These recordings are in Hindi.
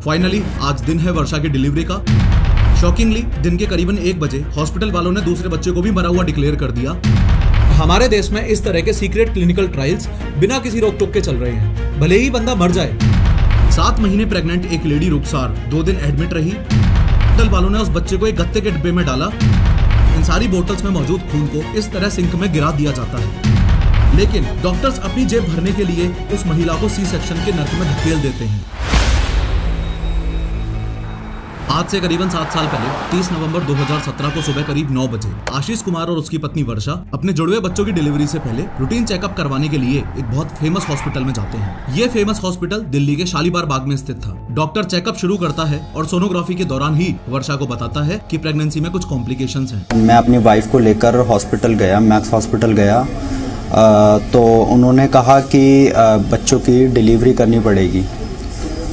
फाइनली आज दिन है वर्षा की डिलीवरी का। शॉकिंगली दिन के करीबन 1 बजे हॉस्पिटल वालों ने दूसरे बच्चे को भी मरा हुआ डिक्लेयर कर दिया। हमारे देश में इस तरह के सीक्रेट क्लिनिकल ट्रायल्स बिना किसी रोक टोक के चल रहे हैं, भले ही बंदा मर जाए। 7 महीने प्रेग्नेंट एक लेडी रुखसार 2 दिन एडमिट रही। हॉस्पिटल वालों ने उस बच्चे को एक गत्ते के डिब्बे में डाला। इन सारी बोतल्स में मौजूद खून को इस तरह सिंक में गिरा दिया जाता है, लेकिन डॉक्टर्स अपनी जेब भरने के लिए उस महिला को सी सेक्शन के नर्क में धकेल देते हैं। आज से करीबन 7 साल पहले 30 नवंबर 2017 को सुबह करीब 9 बजे आशीष कुमार और उसकी पत्नी वर्षा अपने जुड़वे बच्चों की डिलीवरी से पहले रूटीन चेकअप करवाने के लिए एक बहुत फेमस हॉस्पिटल में जाते हैं। ये फेमस हॉस्पिटल दिल्ली के शालीमार बाग में स्थित था। डॉक्टर चेकअप शुरू करता है और सोनोग्राफी के दौरान ही वर्षा को बताता है कि प्रेगनेंसी में कुछ कॉम्प्लिकेशंस हैं। मैं अपनी वाइफ को लेकर हॉस्पिटल गया, मैक्स हॉस्पिटल गया, तो उन्होंने कहा कि बच्चों की डिलीवरी करनी पड़ेगी।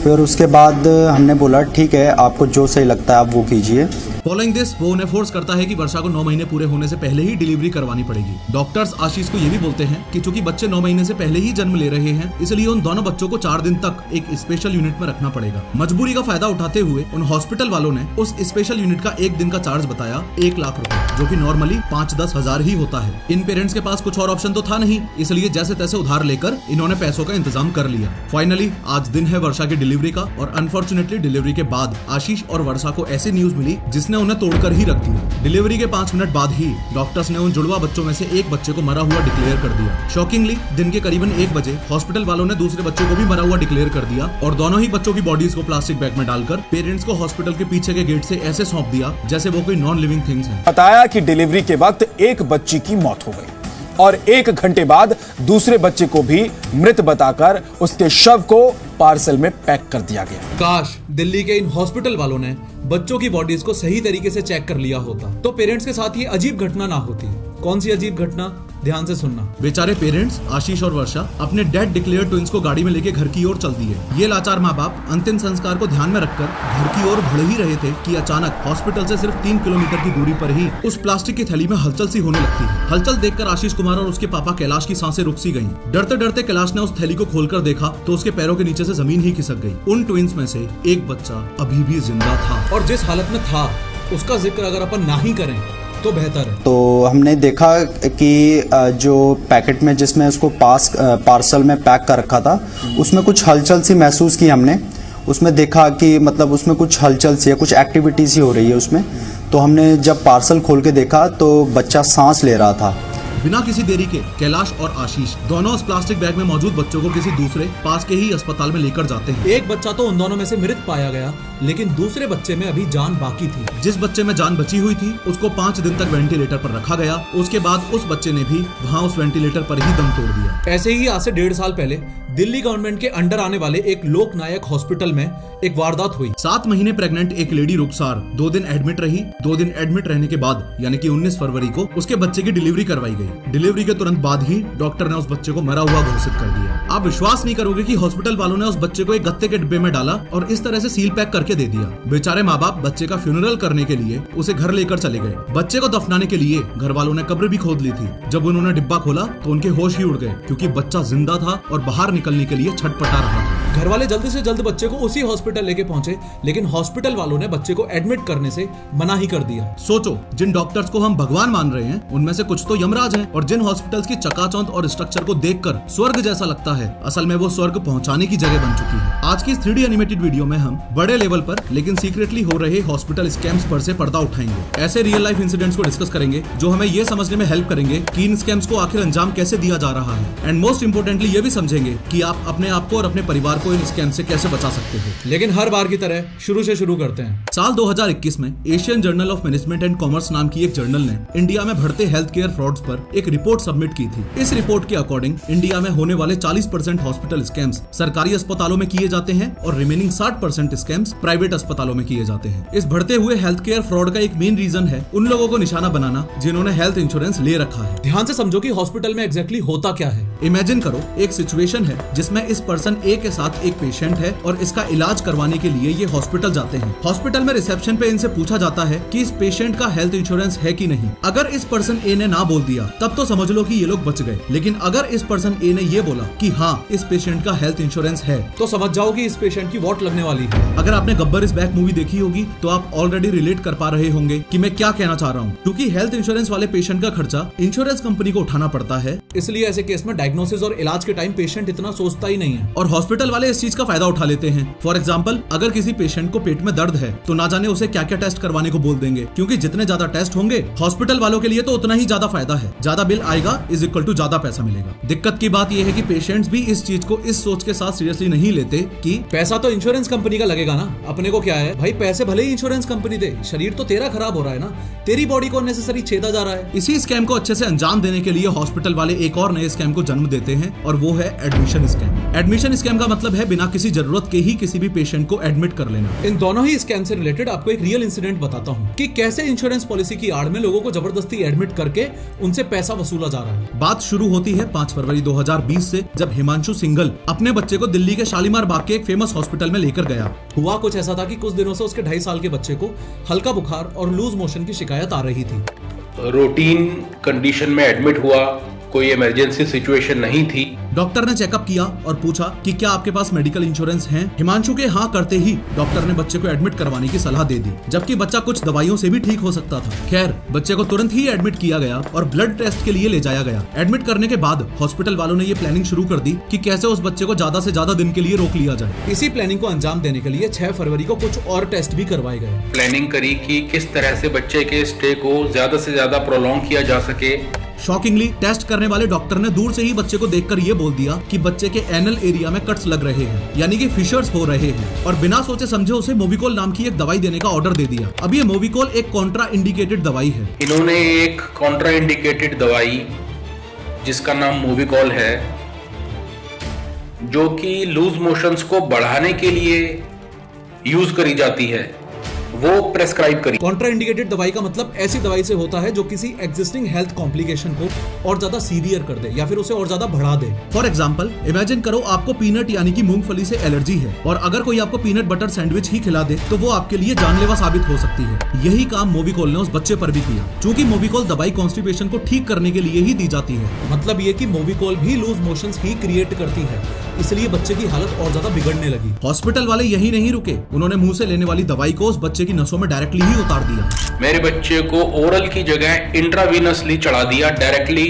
फिर उसके बाद हमने बोला ठीक है, आपको जो सही लगता है आप वो कीजिए। फॉलोइंग दिस वो उन्हें फोर्स करता है कि वर्षा को 9 महीने पूरे होने से पहले ही डिलीवरी करवानी पड़ेगी। डॉक्टर्स आशीष को ये भी बोलते हैं कि चूंकि बच्चे 9 महीने से पहले ही जन्म ले रहे हैं, इसलिए उन दोनों बच्चों को 4 दिन तक एक स्पेशल यूनिट में रखना पड़ेगा। मजबूरी का फायदा उठाते हुए उन हॉस्पिटल वालों ने उस स्पेशल यूनिट का 1 दिन का चार्ज बताया 1 लाख रुपए, जो कि नॉर्मली 5-10 हजार ही होता है। इन पेरेंट्स के पास कुछ और ऑप्शन तो था नहीं, इसलिए जैसे तैसे उधार लेकर इन्होंने पैसों का इंतजाम कर लिया। फाइनली आज दिन है वर्षा की डिलीवरी का, और अनफॉर्चुनेटली डिलीवरी के बाद आशीष और वर्षा को ऐसी न्यूज मिली जिसने उन्हें तोड़कर ही रख दिया। डिलीवरी के 5 मिनट बाद ही डॉक्टर्स ने उन जुड़वा बच्चों में से एक बच्चे को मरा हुआ डिक्लेयर कर दिया। शॉकिंगली दिन के करीबन 1 बजे हॉस्पिटल वालों ने दूसरे बच्चे को भी मरा हुआ डिक्लेयर कर दिया और दोनों ही बच्चों की बॉडीज को प्लास्टिक बैग में डालकर पेरेंट्स को हॉस्पिटल के पीछे के गेट से ऐसे सौंप दिया जैसे वो कोई नॉन लिविंग थिंग्स हैं। बताया कि डिलीवरी के वक्त एक बच्ची की मौत हो गई और 1 घंटे बाद दूसरे बच्चे को भी मृत बताकर उसके शव को पार्सल में पैक कर दिया गया। काश दिल्ली के इन हॉस्पिटल वालों ने बच्चों की बॉडीज को सही तरीके से चेक कर लिया होता तो पेरेंट्स के साथ ये अजीब घटना ना होती। कौन सी अजीब घटना, ध्यान से सुनना। बेचारे पेरेंट्स आशीष और वर्षा अपने डेड डिक्लेयर ट्विंस को गाड़ी में लेके घर की ओर चल दिए। ये लाचार माँ बाप अंतिम संस्कार को ध्यान में रखकर घर की ओर बढ़ ही रहे थे कि अचानक हॉस्पिटल से सिर्फ 3 किलोमीटर की दूरी पर ही उस प्लास्टिक की थैली में हलचल सी होने लगती है। हलचल देखकर आशीष कुमार और उसके पापा कैलाश की सांसें रुक सी गईं। डरते डरते कैलाश ने उस थैली को खोलकर देखा तो उसके पैरों के नीचे से जमीन ही खिसक गई। उन ट्विंस में से एक बच्चा अभी भी जिंदा था, और जिस हालत में था उसका जिक्र अगर अपन ना ही करें तो बेहतर है। तो हमने देखा कि जो पैकेट में जिसमें उसको पार्सल में पैक कर रखा था उसमें कुछ हलचल सी महसूस की हमने। उसमें देखा कि मतलब उसमें कुछ हलचल सी है, कुछ एक्टिविटी सी हो रही है उसमें। तो हमने जब पार्सल खोल के देखा तो बच्चा सांस ले रहा था। बिना किसी देरी के कैलाश और आशीष दोनों उस प्लास्टिक बैग में मौजूद बच्चों को किसी दूसरे पास के ही अस्पताल में लेकर जाते हैं। एक बच्चा तो उन दोनों में से मृत पाया गया, लेकिन दूसरे बच्चे में अभी जान बाकी थी। जिस बच्चे में जान बची हुई थी उसको 5 दिन तक वेंटिलेटर पर रखा गया। उसके बाद उस बच्चे ने भी वहाँ उस वेंटिलेटर पर ही दम तोड़ दिया। ऐसे ही आज से 1.5 साल पहले दिल्ली गवर्नमेंट के अंडर आने वाले एक लोकनायक हॉस्पिटल में एक वारदात हुई। 7 महीने प्रेग्नेंट एक लेडी रुखसार 2 दिन एडमिट रही। 2 दिन एडमिट रहने के बाद यानी कि 19 फरवरी को उसके बच्चे की डिलीवरी करवाई गई। डिलीवरी के तुरंत बाद ही डॉक्टर ने उस बच्चे को मरा हुआ घोषित कर दिया। आप विश्वास नहीं करोगे कि हॉस्पिटल वालों ने उस बच्चे को एक गत्ते के डिब्बे में डाला और इस तरह से सील पैक करके दे दिया। बेचारे माँ बाप बच्चे का फ्यूनरल करने के लिए उसे घर लेकर चले गए। बच्चे को दफनाने के लिए घर वालों ने कब्र भी खोद ली थी। जब उन्होंने डिब्बा खोला तो उनके होश ही उड़ गए, क्योंकि बच्चा जिंदा था और बाहर निकलने के लिए छटपटा रहा था। घर वाले जल्दी से जल्द बच्चे को उसी हॉस्पिटल लेके पहुंचे, लेकिन हॉस्पिटल वालों ने बच्चे को एडमिट करने से मना ही कर दिया। सोचो, जिन डॉक्टर्स को हम भगवान मान रहे हैं उनमें से कुछ तो यमराज हैं, और जिन हॉस्पिटल्स की चकाचौंध और स्ट्रक्चर को देखकर स्वर्ग जैसा लगता है, असल में वो स्वर्ग पहुंचाने की जगह बन चुकी है। आज की इस 3D एनिमेटेड वीडियो में हम बड़े लेवल पर लेकिन सीक्रेटली हो रहे हॉस्पिटल स्कैम्स पर से पर्दा उठाएंगे। ऐसे रियल लाइफ इंसिडेंट्स को डिस्कस करेंगे जो हमें ये समझने में हेल्प करेंगे कि इन स्कैम्स को आखिर अंजाम कैसे दिया जा रहा है, एंड मोस्ट इंपोर्टेंटली ये भी समझेंगे कि आप अपने आप को और अपने परिवार को इन स्कैम से कैसे बचा सकते हो। लेकिन हर बार की तरह शुरू से शुरू करते हैं। साल 2021 में Asian journal of management and commerce नाम की एक जर्नल ने इंडिया में बढ़ते हेल्थ केयर फ्रॉड्स पर एक रिपोर्ट सबमिट की थी। इस रिपोर्ट के अकॉर्डिंग इंडिया में होने वाले 40% हॉस्पिटल स्कैम्स सरकारी अस्पतालों में किए जाते हैं और रिमेनिंग 60% स्कैम्स प्राइवेट अस्पतालों में किए जाते हैं। इस बढ़ते हुए हेल्थ केयर फ्रॉड का एक मेन रीजन है उन लोगों को निशाना बनाना जिन्होंने हेल्थ इंश्योरेंस ले रखा है। ध्यान से समझो कि हॉस्पिटल में एग्जैक्टली होता क्या है। इमेजिन करो, एक सिचुएशन है जिसमें इस पर्सन ए के साथ साथ एक पेशेंट है और इसका इलाज करवाने के लिए ये हॉस्पिटल जाते हैं। हॉस्पिटल में रिसेप्शन पे इनसे पूछा जाता है कि इस पेशेंट का हेल्थ इंश्योरेंस है कि नहीं। अगर इस पर्सन ए ने ना बोल दिया तब तो समझ लो कि ये लोग बच गए, लेकिन अगर इस पर्सन ए ने ये बोला कि हाँ इस पेशेंट का हेल्थ इंश्योरेंस है तो समझ जाओ कि इस पेशेंट की वॉट लगने वाली है। अगर आपने गब्बर इज बैक मूवी देखी होगी तो आप ऑलरेडी रिलेट कर पा रहे होंगे कि मैं क्या कहना चाह रहा हूँ, क्योंकि हेल्थ इंश्योरेंस वाले पेशेंट का खर्चा इंश्योरेंस कंपनी को उठाना पड़ता है, इसलिए ऐसे केस में डायग्नोसिस और इलाज के टाइम पेशेंट इतना सोचता ही नहीं है और हॉस्पिटल वाले इस चीज का फायदा उठा लेते हैं। फॉर एग्जाम्पल, अगर किसी पेशेंट को पेट में दर्द है तो ना जाने उसे क्या क्या टेस्ट करवाने को बोल देंगे, क्योंकि जितने ज्यादा टेस्ट होंगे हॉस्पिटल वालों के लिए तो उतना ही ज्यादा फायदा है, ज्यादा बिल आएगा इज इक्वल टू ज्यादा पैसा मिलेगा। दिक्कत की बात यह है कि पेशेंट्स भी इस चीज को इस सोच के साथ सीरियसली नहीं लेते कि पैसा तो इंश्योरेंस कंपनी का लगेगा ना, अपने को क्या है भाई, पैसे भले ही इंश्योरेंस कंपनी दे, शरीर तो तेरा खराब हो रहा है ना, तेरी बॉडी को अननेसेसरी छेदा जा रहा है। इसी स्कैम को अच्छे से अंजाम देने के लिए हॉस्पिटल वाले एक और नए स्कैम को जन्म देते हैं और वो है एडमिशन स्कैम। एडमिशन स्कैम का मतलब है बिना किसी जरूरत के ही किसी भी पेशेंट को एडमिट कर लेना। इन दोनों ही स्कैम से रिलेटेड आपको एक रियल इंसिडेंट बताता हूँ कि कैसे इंश्योरेंस पॉलिसी की आड़ में लोगों को जबरदस्ती एडमिट करके उनसे पैसा वसूला जा रहा है। बात शुरू होती है 5 फरवरी 2020 से, जब हिमांशु सिंघल अपने बच्चे को दिल्ली के शालीमार बाग के एक फेमस हॉस्पिटल में लेकर गया। हुआ कुछ ऐसा था कि कुछ दिनों से उसके 2.5 साल के बच्चे को हल्का बुखार और लूज मोशन की शिकायत आ रही थी। रूटीन कंडीशन में एडमिट हुआ, कोई इमरजेंसी सिचुएशन नहीं थी। डॉक्टर ने चेकअप किया और पूछा कि क्या आपके पास मेडिकल इंश्योरेंस है। हिमांशु के हाँ करते ही डॉक्टर ने बच्चे को एडमिट करवाने की सलाह दे दी, जबकि बच्चा कुछ दवाइयों से भी ठीक हो सकता था। खैर, बच्चे को तुरंत ही एडमिट किया गया और ब्लड टेस्ट के लिए ले जाया गया। एडमिट करने के बाद हॉस्पिटल वालों ने ये प्लानिंग शुरू कर दी कि कैसे उस बच्चे को ज्यादा से ज्यादा दिन के लिए रोक लिया जाए। इसी प्लानिंग को अंजाम देने के लिए 6 फरवरी को कुछ और टेस्ट भी करवाए गए। प्लानिंग करी कि किस तरह से बच्चे के स्टे को ज्यादा से ज्यादा प्रोलॉन्ग किया जा सके। शॉकिंगली, टेस्ट करने वाले डॉक्टर ने दूर से ही बच्चे को देखकर ये बोल दिया कि बच्चे के एनल एरिया में कट्स लग रहे हैं, यानी कि फिशर्स हो रहे हैं, और बिना सोचे समझे उसे मोविकोल नाम की एक दवाई देने का ऑर्डर दे दिया। अब ये मोविकोल एक कॉन्ट्रा इंडिकेटेड दवाई है। इन्होंने एक कॉन्ट्रा इंडिकेटेड दवाई जिसका नाम मोविकोल है, जो कि लूज मोशंस को बढ़ाने के लिए यूज करी जाती है, वो प्रेस्क्राइब करी। कॉन्ट्रा इंडिकेटेड दवाई का मतलब ऐसी दवाई से होता है जो किसी एग्जिस्टिंग हेल्थ कॉम्प्लिकेशन को और ज्यादा सीवियर कर दे या फिर उसे और ज्यादा बढ़ा दे। फॉर एग्जांपल, इमेजिन करो आपको पीनट यानी कि मूंगफली से एलर्जी है और अगर कोई आपको पीनट बटर सैंडविच ही खिला दे तो वो आपके लिए जानलेवा साबित हो सकती है। यही काम मोविकोल ने उस बच्चे पर भी किया। चूंकि मोविकोल दवाई कॉन्स्टिपेशन को ठीक करने के लिए ही दी जाती है, मतलब ये कि मोविकोल भी लूज मोशंस ही क्रिएट करती है, इसलिए बच्चे की हालत और ज्यादा बिगड़ने लगी। हॉस्पिटल वाले यही नहीं रुके, उन्होंने मुंह से लेने वाली दवाई को उस बच्चे की नसों में डायरेक्टली ही उतार दिया। मेरे बच्चे को ओरल की जगह इंट्रावीनसली चढ़ा दिया, डायरेक्टली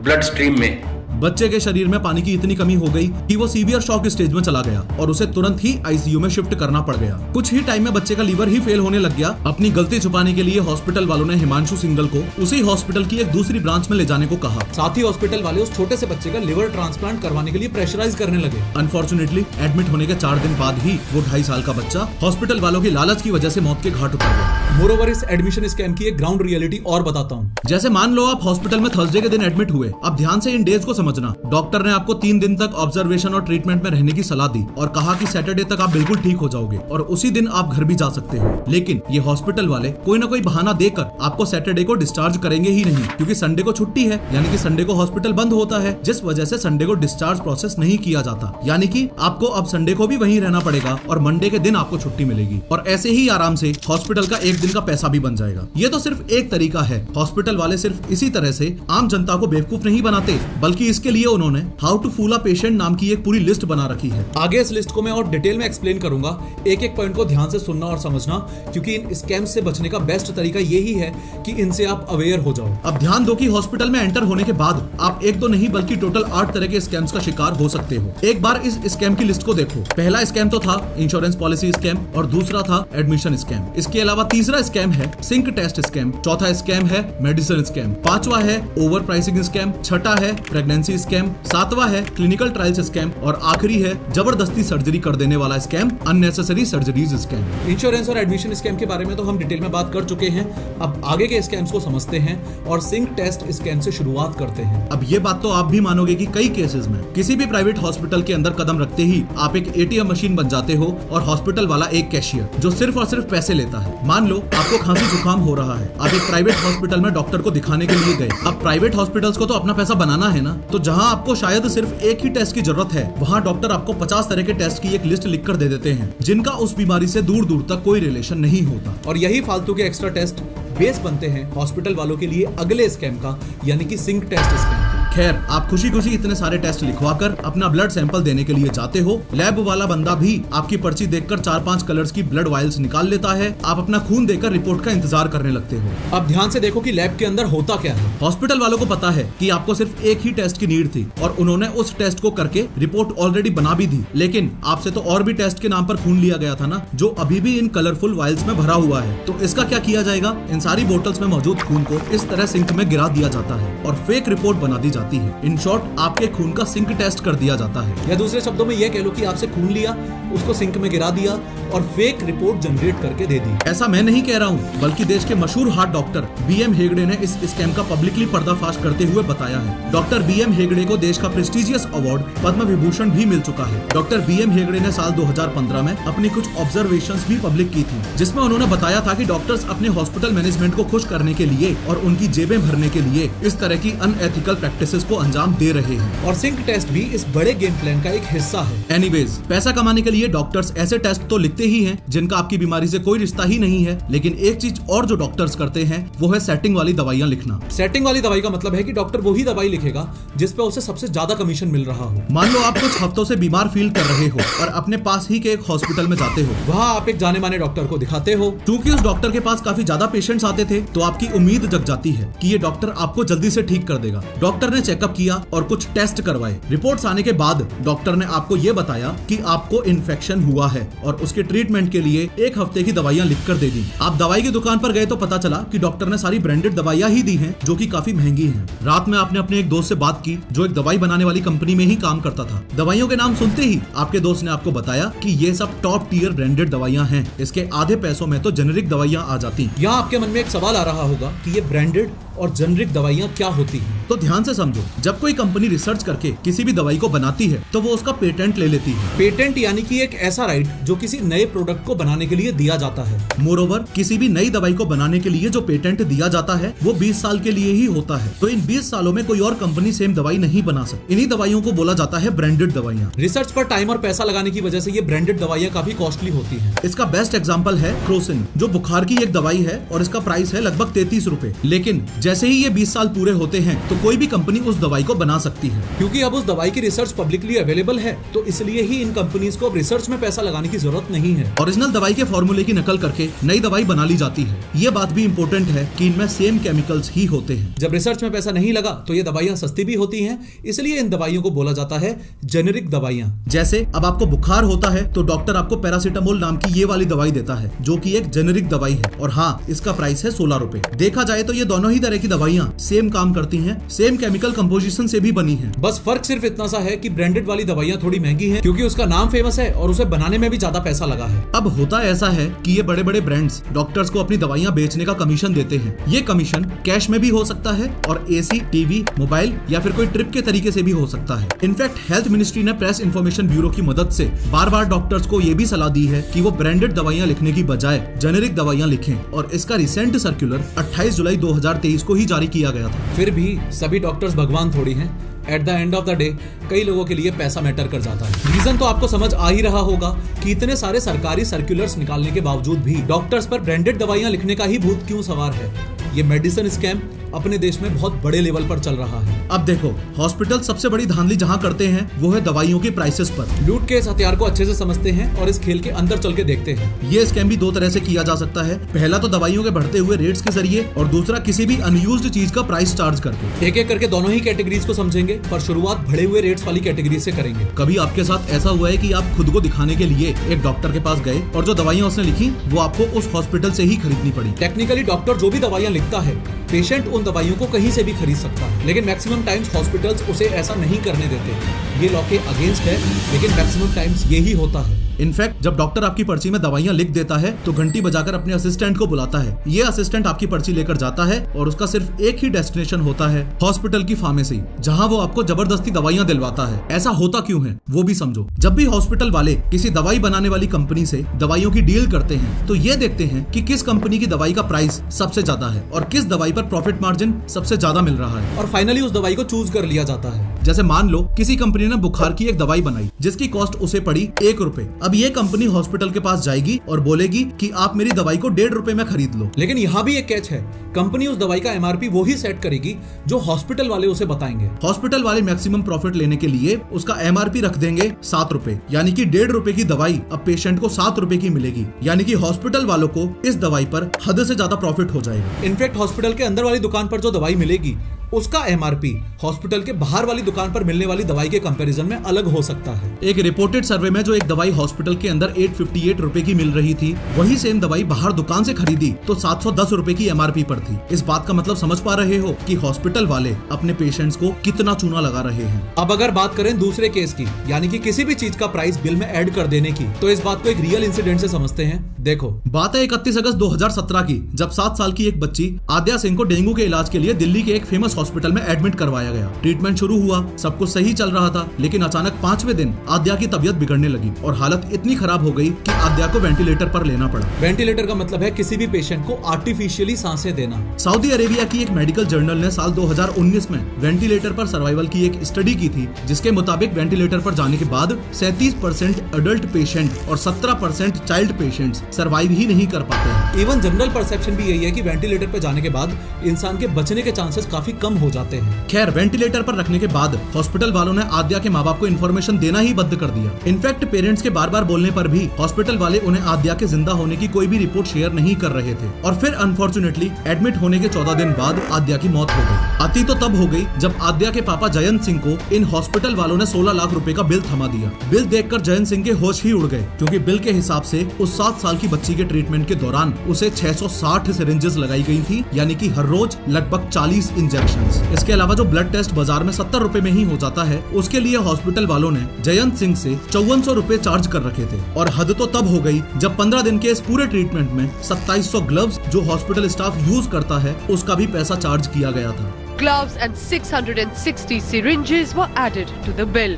ब्लड स्ट्रीम में। बच्चे के शरीर में पानी की इतनी कमी हो गई कि वो सीवियर शॉक स्टेज में चला गया और उसे तुरंत ही आईसीयू में शिफ्ट करना पड़ गया। कुछ ही टाइम में बच्चे का लीवर ही फेल होने लग गया। अपनी गलती छुपाने के लिए हॉस्पिटल वालों ने हिमांशु सिंघल को उसी हॉस्पिटल की एक दूसरी ब्रांच में ले जाने को कहा। साथ ही हॉस्पिटल वाले उस छोटे से बच्चे का लिवर ट्रांसप्लांट करवाने के लिए प्रेशराइज करने लगे। अनफॉर्चुनेटली, एडमिट होने के 4 दिन बाद ही वो 2.5 साल का बच्चा हॉस्पिटल वालों की लालच की वजह से मौत के घाट उतर गया। मोरोवर, इस एडमिशन स्कैम की एक ग्राउंड रियलिटी और बताता हूँ। जैसे मान लो आप हॉस्पिटल में थर्सडे के दिन एडमिट हुए। अब ध्यान से इन डेज को समझना। डॉक्टर ने आपको 3 दिन तक ऑब्जर्वेशन और ट्रीटमेंट में रहने की सलाह दी और कहा कि सैटरडे तक आप बिल्कुल ठीक हो जाओगे और उसी दिन आप घर भी जा सकते हो। लेकिन ये हॉस्पिटल वाले कोई ना कोई बहाना देकर आपको सैटरडे को डिस्चार्ज करेंगे ही नहीं, क्योंकि संडे को छुट्टी है, यानी कि संडे को हॉस्पिटल बंद होता है, जिस वजह से संडे को डिस्चार्ज प्रोसेस नहीं किया जाता। यानी कि आपको अब संडे को भी वहीं रहना पड़ेगा और मंडे के दिन आपको छुट्टी मिलेगी और ऐसे ही आराम से हॉस्पिटल का 1 दिन का पैसा भी बन जाएगा। ये तो सिर्फ एक तरीका है। हॉस्पिटल वाले सिर्फ इसी तरह से आम जनता को बेवकूफ नहीं बनाते, बल्कि इसके लिए उन्होंने how to fool a patient नाम की एक पूरी लिस्ट बना रखी है। आगे इस लिस्ट को मैं और डिटेल में एक्सप्लेन करूंगा। एक एक पॉइंट को ध्यान से सुनना और समझना, क्योंकि इन स्कैम्स से बचने का बेस्ट तरीका यही है कि इनसे आप अवेयर हो जाओ। अब ध्यान दो कि हॉस्पिटल में एंटर होने के बाद आप एक दो नहीं बल्कि टोटल 8 तरह के स्कैम्स का शिकार हो सकते हो। एक बार इस स्कैम की लिस्ट को देखो। पहला स्कैम तो था इंश्योरेंस पॉलिसी स्कैम और दूसरा था एडमिशन स्कैम। इसके अलावा तीसरा स्कैम है सिंक टेस्ट स्कैम, चौथा स्कैम है मेडिसिन स्कैम, पांचवा है ओवर प्राइसिंग स्कैम, छठा है प्रेगनेंसी स्कैम, सातवां है क्लिनिकल ट्रायल्स स्कैम और आखिरी है जबरदस्ती सर्जरी कर देने वाला scam, unnecessary surgeries scam. Insurance और एडमिशन स्कैम के बारे में तो हम डिटेल में बात कर चुके हैं। अब आगे के स्कैम्स को समझते हैं और सिंक टेस्ट स्कैम से शुरुआत करते हैं। अब ये बात तो आप भी मानोगे कि कई केसेस में किसी भी प्राइवेट हॉस्पिटल के अंदर कदम रखते ही आप एक एटीएम मशीन बन जाते हो और हॉस्पिटल वाला एक कैशियर जो सिर्फ और सिर्फ पैसे लेता है। मान लो आपको खांसी जुकाम हो रहा है, आप एक प्राइवेट हॉस्पिटल में डॉक्टर को दिखाने के लिए गए। अब प्राइवेट हॉस्पिटल्स को तो अपना पैसा बनाना है ना, तो जहां आपको शायद सिर्फ एक ही टेस्ट की जरूरत है, वहां डॉक्टर आपको 50 तरह के टेस्ट की एक लिस्ट लिखकर दे देते हैं, जिनका उस बीमारी से दूर दूर तक कोई रिलेशन नहीं होता। और यही फालतू के एक्स्ट्रा टेस्ट बेस बनते हैं हॉस्पिटल वालों के लिए अगले स्कैम का, यानी कि सिंक टेस्ट स्कैम। खैर, आप खुशी खुशी इतने सारे टेस्ट लिखवाकर अपना ब्लड सैंपल देने के लिए जाते हो। लैब वाला बंदा भी आपकी पर्ची देखकर 4-5 कलर्स की ब्लड वायल्स निकाल लेता है। आप अपना खून देकर रिपोर्ट का इंतजार करने लगते हो। अब ध्यान से देखो कि लैब के अंदर होता क्या है। हॉस्पिटल वालों को पता है कि आपको सिर्फ एक ही टेस्ट की नीड थी और उन्होंने उस टेस्ट को करके रिपोर्ट ऑलरेडी बना भी दी, लेकिन आपसे तो और भी टेस्ट के नाम पर खून लिया गया था ना, जो अभी भी इन कलरफुल वायल्स में भरा हुआ है। तो इसका क्या किया जाएगा? इन सारी बोतल्स में मौजूद खून को इस तरह सिंक में गिरा दिया जाता है और फेक रिपोर्ट बना दी जाती है। इन शॉर्ट, आपके खून का सिंक टेस्ट कर दिया जाता है, या दूसरे शब्दों में यह कह लो कि आपसे खून लिया, उसको सिंक में गिरा दिया और फेक रिपोर्ट जनरेट करके दे दी। ऐसा मैं नहीं कह रहा हूँ, बल्कि देश के मशहूर हार्ट डॉक्टर BM हेगड़े ने इस स्कैम का पब्लिकली पर्दाफाश करते हुए बताया है। डॉक्टर BM हेगड़े को देश का प्रेस्टिजियस अवार्ड पद्म विभूषण भी मिल चुका है। डॉक्टर BM हेगड़े ने साल 2015 में अपनी कुछ ऑब्जर्वेशंस भी पब्लिक की थी, जिसमें उन्होंने बताया था कि डॉक्टर्स अपने हॉस्पिटल मैनेजमेंट को खुश करने के लिए और उनकी जेबें भरने के लिए इस तरह की अनएथिकल प्रैक्टिसेस को अंजाम दे रहे हैं, और सिंक टेस्ट भी इस बड़े गेम प्लान का एक हिस्सा है। एनीवेज, पैसा कमाने के लिए डॉक्टर्स ऐसे टेस्ट तो लिखते ही हैं जिनका आपकी बीमारी से कोई रिश्ता ही नहीं है, लेकिन एक चीज और जो डॉक्टर्स करते हैं वो है सेटिंग वाली दवाइयां लिखना। सेटिंग वाली दवाई का मतलब है कि डॉक्टर वही दवाई लिखेगा जिस पे उसे सबसे ज्यादा कमीशन मिल रहा हो। मान लो आप कुछ हफ्तों से बीमार फील कर रहे हो और अपने पास ही के एक हॉस्पिटल में जाते हो। वहाँ आप एक जाने माने डॉक्टर को दिखाते हो। क्योंकि उस डॉक्टर के पास काफी ज्यादा पेशेंट्स आते थे, तो आपकी उम्मीद जग जाती है कि ये डॉक्टर आपको जल्दी से ठीक कर देगा। डॉक्टर ने चेकअप किया और कुछ टेस्ट करवाए। रिपोर्ट्स आने के बाद डॉक्टर ने आपको ये बताया कि आपको इन्फेक्शन हुआ है और उसके ट्रीटमेंट के लिए 1 हफ्ते की दवाइयां लिखकर दे दी। आप दवाई की दुकान पर गए तो पता चला कि डॉक्टर ने सारी ब्रांडेड दवाइयां ही दी हैं, जो कि काफी महंगी हैं। रात में आपने अपने एक दोस्त से बात की जो एक दवाई बनाने वाली कंपनी में ही काम करता था। दवाइयों के नाम सुनते ही आपके दोस्त ने आपको बताया कि ये सब टॉप टियर ब्रांडेड दवाइयां हैं, इसके आधे पैसों में तो जेनेरिक दवाइयां आ जाती। यहाँ आपके मन में एक सवाल आ रहा होगा कि ये ब्रांडेड और जेनेरिक दवाइयां क्या होती हैं? तो ध्यान से समझो, जब कोई कंपनी रिसर्च करके किसी भी दवाई को बनाती है तो वो उसका पेटेंट ले लेती है। पेटेंट यानी कि एक ऐसा राइट जो किसी नए प्रोडक्ट को बनाने के लिए दिया जाता है। मोरओवर, किसी भी नई दवाई को बनाने के लिए जो पेटेंट दिया जाता है वो 20 साल के लिए ही होता है। तो इन 20 सालों में कोई और कंपनी सेम दवाई नहीं बना सकती। इन्हीं दवाइयों को बोला जाता है ब्रांडेड दवाइयां। रिसर्च पर टाइम और पैसा लगाने की वजह से ये ब्रांडेड दवाइयां काफी कॉस्टली होती है। इसका बेस्ट एग्जाम्पल है क्रोसिन, जो बुखार की एक दवाई है और इसका प्राइस है लगभग 33 रुपए। लेकिन जैसे ही ये 20 साल पूरे होते हैं तो कोई भी कंपनी उस दवाई को बना सकती है। क्योंकि अब उस दवाई की रिसर्च पब्लिकली अवेलेबल है, तो इसलिए ही इन कंपनीज को अब रिसर्च में पैसा लगाने की जरूरत नहीं है। ओरिजिनल दवाई के फॉर्मूले की नकल करके नई दवाई बना ली जाती है। ये बात भी इम्पोर्टेंट है कि इनमें सेम केमिकल्स ही होते हैं। जब रिसर्च में पैसा नहीं लगा तो ये दवाइयां सस्ती भी होती हैं, इसलिए इन दवाइयों को बोला जाता है जेनेरिक दवाइयां। जैसे अब आपको बुखार होता है तो डॉक्टर आपको पैरासीटामोल नाम की ये वाली दवाई देता है, जो कि एक जेनेरिक दवाई है, और हाँ, इसका प्राइस है 16 रुपए। देखा जाए तो ये दोनों ही तरह की दवाइयां सेम काम करती हैं, सेम केमिकल कंपोजिशन से भी बनी हैं। बस फर्क सिर्फ इतना सा है कि ब्रांडेड वाली दवाइयां थोड़ी महंगी हैं, क्योंकि उसका नाम फेमस है और उसे बनाने में भी ज्यादा पैसा लगा है। अब होता ऐसा है कि ये बड़े बड़े ब्रांड्स डॉक्टर्स को अपनी दवाइयां बेचने का कमीशन देते हैं। ये कमीशन कैश में भी हो सकता है और AC, टीवी, मोबाइल या फिर कोई ट्रिप के तरीके से भी हो सकता है। इनफैक्ट हेल्थ मिनिस्ट्री ने प्रेस इन्फॉर्मेशन ब्यूरो की मदद से बार बार डॉक्टर्स को ये भी सलाह दी है कि वो ब्रांडेड दवाइयां लिखने की बजाय जेनेरिक दवाइयां लिखें, और इसका रिसेंट सर्कुलर 28 जुलाई 2023 को ही जारी किया गया था। फिर भी सभी डॉक्टर्स भगवान थोड़ी हैं। At the end of the day कई लोगों के लिए पैसा मैटर कर जाता है। रीजन तो आपको समझ आ ही रहा होगा कि इतने सारे सरकारी सर्कुलर्स निकालने के बावजूद भी डॉक्टर्स पर ब्रांडेड दवाइयां लिखने का ही भूत क्यों सवार है। ये मेडिसिन स्कैम अपने देश में बहुत बड़े लेवल पर चल रहा है। अब देखो, हॉस्पिटल सबसे बड़ी धांधली जहां करते हैं वो है दवाइयों के प्राइसेस पर। लूट के इस हथियार को अच्छे से समझते हैं और इस खेल के अंदर चल के देखते हैं। ये स्कैम भी 2 तरह से किया जा सकता है। पहला तो दवाइयों के बढ़ते हुए रेट्स के जरिए, और दूसरा किसी भी अनयूज्ड चीज का प्राइस चार्ज करके। एक एक करके दोनों ही कैटेगरीज को समझेंगे, पर शुरुआत बढ़े हुए रेट्स वाली कैटेगरी से करेंगे। कभी आपके साथ ऐसा हुआ है कि आप खुद को दिखाने के लिए एक डॉक्टर के पास गए और जो दवाइयां उसने लिखी वो आपको उस हॉस्पिटल से ही खरीदनी पड़ी? टेक्निकली डॉक्टर जो भी दवाइयां लिखता है, पेशेंट उन दवाइयों को कहीं से भी खरीद सकता है, लेकिन मैक्सिमम टाइम्स हॉस्पिटल्स उसे ऐसा नहीं करने देते। ये लॉ के अगेंस्ट है, लेकिन मैक्सिमम टाइम्स यही होता है। इनफैक्ट जब डॉक्टर आपकी पर्ची में दवाइयाँ लिख देता है तो घंटी बजाकर अपने असिस्टेंट को बुलाता है। ये असिस्टेंट आपकी पर्ची लेकर जाता है और उसका सिर्फ एक ही डेस्टिनेशन होता है, हॉस्पिटल की फार्मेसी, जहाँ वो आपको जबरदस्ती दवाइयाँ दिलवाता है। ऐसा होता क्यों है वो भी समझो। जब भी हॉस्पिटल वाले किसी दवाई बनाने वाली कंपनी से दवाइयों की डील करते हैं तो ये देखते हैं कि किस कंपनी की दवाई का प्राइस सबसे ज्यादा है और किस दवाई पर प्रॉफिट मार्जिन सबसे ज्यादा मिल रहा है, और फाइनली उस दवाई को चूज कर लिया जाता है। जैसे मान लो किसी कंपनी ने बुखार की एक दवाई बनाई जिसकी कॉस्ट उसे पड़ी 1 रुपए। अब ये कंपनी हॉस्पिटल के पास जाएगी और बोलेगी कि आप मेरी दवाई को 1.5 रुपए में खरीद लो। लेकिन यहाँ भी एक कैच है, कंपनी उस दवाई का MRP वो ही सेट करेगी जो हॉस्पिटल वाले उसे बताएंगे। हॉस्पिटल वाले मैक्सिमम प्रॉफिट लेने के लिए उसका MRP रख देंगे 7 रुपए, यानी कि 1.5 रुपए की दवाई अब पेशेंट को 7 रुपए की मिलेगी, यानी कि हॉस्पिटल वालों को इस दवाई पर हद से ज्यादा प्रॉफिट हो जाएगा। इनफैक्ट हॉस्पिटल के अंदर वाली दुकान पर जो दवाई मिलेगी उसका MRP हॉस्पिटल के बाहर वाली दुकान पर मिलने वाली दवाई के कंपैरिजन में अलग हो सकता है। एक रिपोर्टेड सर्वे में जो एक दवाई हॉस्पिटल के अंदर 858 रुपए की मिल रही थी, वही सेम दवाई बाहर दुकान से खरीदी तो 710 रुपए की MRP पर थी। इस बात का मतलब समझ पा रहे हो कि हॉस्पिटल वाले अपने पेशेंट्स को कितना चूना लगा रहे हैं। अब अगर बात करें दूसरे केस की, यानी कि किसी भी चीज का प्राइस बिल में ऐड कर देने की, तो इस बात को एक रियल इंसिडेंट से समझते हैं। देखो, बात है 31 अगस्त 2017 की, जब 7 साल की एक बच्ची आद्या सिंह को डेंगू के इलाज के लिए दिल्ली के एक फेमस हॉस्पिटल में एडमिट करवाया गया। ट्रीटमेंट शुरू हुआ, सब कुछ सही चल रहा था, लेकिन अचानक 5वें दिन आद्या की तबीयत बिगड़ने लगी और हालत इतनी खराब हो गई कि आद्या को वेंटिलेटर पर लेना पड़ा। वेंटिलेटर का मतलब है किसी भी पेशेंट को आर्टिफिशियली सांसें देना। सऊदी अरेबिया की एक मेडिकल जर्नल ने साल 2019 में वेंटिलेटर पर सर्वाइवल की एक स्टडी की थी, जिसके मुताबिक वेंटिलेटर पर जाने के बाद 37% अडल्ट पेशेंट और 17% चाइल्ड पेशेंट्स सर्वाइव ही नहीं कर पाते हैं। इवन जनरल परसेप्शन भी यही है कि वेंटिलेटर पर जाने के बाद इंसान के बचने के चांसेस काफी कम हो जाते हैं। खैर, वेंटिलेटर पर रखने के बाद हॉस्पिटल वालों ने आद्या के माँ बाप को इन्फॉर्मेशन देना ही बंद कर दिया। इनफैक्ट पेरेंट्स के बार बार बोलने पर भी हॉस्पिटल वाले उन्हें आद्या के जिंदा होने की कोई भी रिपोर्ट शेयर नहीं कर रहे थे। और फिर अनफॉर्चुनेटली एडमिट होने के 14 दिन बाद आद्या की मौत हो गई। अति तो तब हो गई जब आद्या के पापा जयंत सिंह को इन हॉस्पिटल वालों ने 16 लाख रुपए का बिल थमा दिया। बिल देखकर जयंत सिंह के होश ही उड़ गए, क्योंकि बिल के हिसाब से उस 7 साल की बच्ची के ट्रीटमेंट के दौरान उसे 660 सिरिंजेस लगाई गई थी, यानी कि हर रोज लगभग 40 इंजेक्शंस। इसके अलावा जो ब्लड टेस्ट बाजार में 70 रुपए में ही हो जाता है, उसके लिए हॉस्पिटल वालों ने जयंत सिंह से 5400 रुपए चार्ज कर रखे थे। और हद तो तब हो गई जब 15 दिन के इस पूरे ट्रीटमेंट में 2700 ग्लव्स जो हॉस्पिटल स्टाफ यूज करता है उसका भी पैसा चार्ज किया गया था। Gloves and 660 syringes were added to the bill.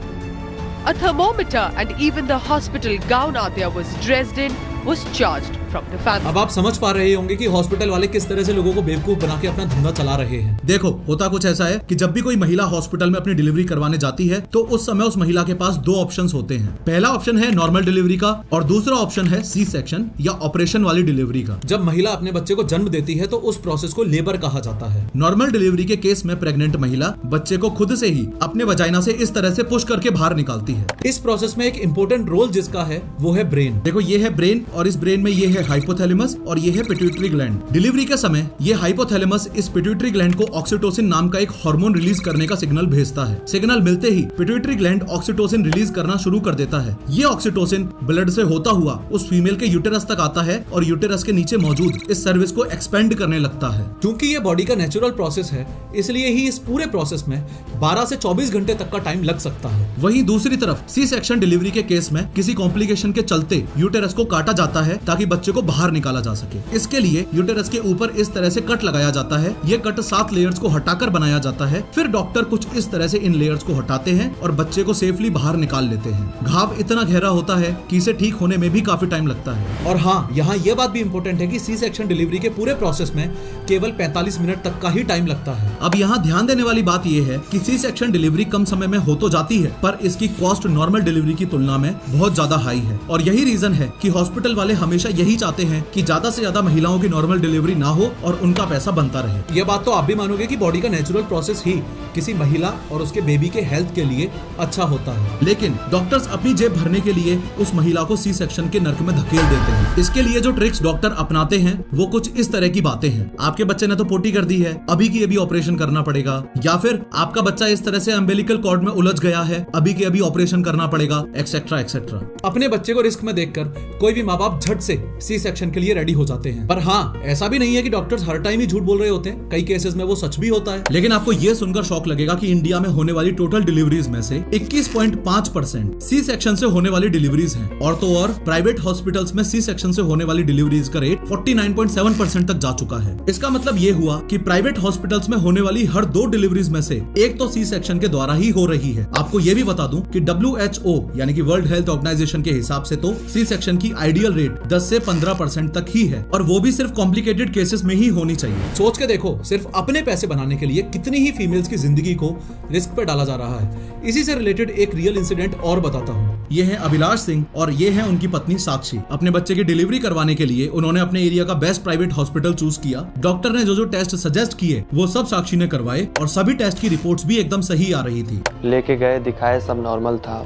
A thermometer and even the hospital gown Adya was dressed in was charged from the family. अब आप समझ पा रहे होंगे कि हॉस्पिटल वाले किस तरह से लोगों को बेवकूफ बना के अपना धंधा चला रहे हैं। देखो, होता कुछ ऐसा है कि जब भी कोई महिला हॉस्पिटल में अपनी डिलीवरी करवाने जाती है तो उस समय उस महिला के पास 2 ऑप्शंस होते हैं। पहला ऑप्शन है नॉर्मल डिलीवरी का और दूसरा ऑप्शन है सी सेक्शन या ऑपरेशन वाली डिलीवरी का। जब महिला अपने बच्चे को जन्म देती है तो उस प्रोसेस को लेबर कहा जाता है। नॉर्मल डिलीवरी के केस में प्रेग्नेंट महिला बच्चे को खुद से ही अपने वजाइना से इस तरह से पुश करके बाहर निकालती है। इस प्रोसेस में एक इंपॉर्टेंट रोल जिसका है वो है ब्रेन। देखो, ये है ब्रेन और इस ब्रेन में ये है हाइपोथैलेमस और ये है पिट्यूटरी ग्लैंड। डिलीवरी के समय ये हाइपोथैलेमस इस पिट्यूटरी ग्लैंड को ऑक्सीटोसिन नाम का एक हार्मोन रिलीज करने का सिग्नल भेजता है। सिग्नल मिलते ही पिट्यूटरी ग्लैंड ऑक्सीटोसिन रिलीज करना शुरू कर देता है। ये ऑक्सीटोसिन ब्लड से होता हुआ उस फीमेल के यूटेरस तक आता है और यूटेरस के नीचे मौजूद इस सर्विस को एक्सपेंड करने लगता है। क्योंकि ये बॉडी का नेचुरल प्रोसेस है, इसलिए ही इस पूरे प्रोसेस में 12 से 24 घंटे तक का टाइम लग सकता है। वहीं दूसरी तरफ सी सेक्शन डिलीवरी के केस में किसी कॉम्प्लिकेशन के चलते यूटेरस को काटा जाता है ताकि बच्चे को बाहर निकाला जा सके। इसके लिए यूटेरस के ऊपर इस तरह से कट लगाया जाता है। ये कट 7 लेयर्स को हटाकर बनाया जाता है। फिर डॉक्टर कुछ इस तरह से इन लेयर्स को हटाते हैं और बच्चे को सेफली बाहर निकाल लेते हैं। घाव इतना गहरा होता है कि इसे ठीक होने में भी काफी टाइम लगता है। और हाँ, यहाँ ये बात भी इम्पोर्टेंट है कि सी सेक्शन डिलीवरी के पूरे प्रोसेस में केवल 45 मिनट तक का ही टाइम लगता है। अब यहाँ ध्यान देने वाली बात यह है कि सी सेक्शन डिलीवरी कम समय में हो तो जाती है, पर इसकी कॉस्ट नॉर्मल डिलीवरी की तुलना में बहुत ज्यादा हाई है। और यही रीजन है कि हॉस्पिटल वाले हमेशा यही चाहते हैं कि ज्यादा से ज्यादा महिलाओं की नॉर्मल डिलीवरी ना हो और उनका पैसा बनता रहे। ये बात तो आप भी मानोगे कि बॉडी का नेचुरल प्रोसेस ही किसी महिला और उसके बेबी के हेल्थ के लिए अच्छा होता है, लेकिन डॉक्टर्स अपनी जेब भरने के लिए उस महिला को सी सेक्शन के नर्क में धकेल देते हैं। इसके लिए जो ट्रिक्स डॉक्टर अपनाते हैं वो कुछ इस तरह की बातें हैं। आपके बच्चे ने तो पोटी कर दी है, अभी की अभी ऑपरेशन करना पड़ेगा, या फिर आपका बच्चा इस तरह से अम्बिलिकल कॉर्ड में उलझ गया है, अभी के अभी ऑपरेशन करना पड़ेगा, एक्सेट्रा एक्सेट्रा। अपने बच्चे को रिस्क में देखकर कोई भी माँ बाप आप झट से सी सेक्शन के लिए रेडी हो जाते हैं। पर हाँ, ऐसा भी नहीं है कि डॉक्टर्स हर टाइम ही झूठ बोल रहे होते हैं, कई केसेस में वो सच भी होता है। लेकिन आपको ये सुनकर शौक लगेगा कि इंडिया में होने वाली टोटल डिलीवरीज में से 21.5% सी सेक्शन से होने वाली डिलीवरीज हैं। और तो और प्राइवेट हॉस्पिटल्स में सी सेक्शन से होने वाली डिलीवरीज का रेट 49.7% तक जा चुका है। इसका मतलब ये हुआ कि प्राइवेट हॉस्पिटल्स में होने वाली हर 2 डिलीवरीज में से एक तो सी सेक्शन के द्वारा ही हो रही है। आपको ये भी बता दूं कि WHO यानी कि वर्ल्ड हेल्थ ऑर्गेनाइजेशन के हिसाब से तो सी सेक्शन की आइडियल रेट 10 से 15% तक ही है, और वो भी सिर्फ कॉम्प्लिकेटेड केसेस में ही होनी चाहिए। सोच के देखो, सिर्फ अपने पैसे बनाने के लिए कितनी ही फीमेल्स की जिंदगी को रिस्क पे डाला जा रहा है। इसी से रिलेटेड एक रियल इंसिडेंट और बताता हूँ। ये है अभिलाष सिंह और ये है उनकी पत्नी साक्षी। अपने बच्चे की डिलीवरी करवाने के लिए उन्होंने अपने एरिया का बेस्ट प्राइवेट हॉस्पिटल चूज किया। डॉक्टर ने जो टेस्ट सजेस्ट किए वो सब साक्षी ने करवाए और सभी टेस्ट की रिपोर्ट्स भी एकदम सही आ रही थी। लेके गए, दिखाए, सब नॉर्मल था।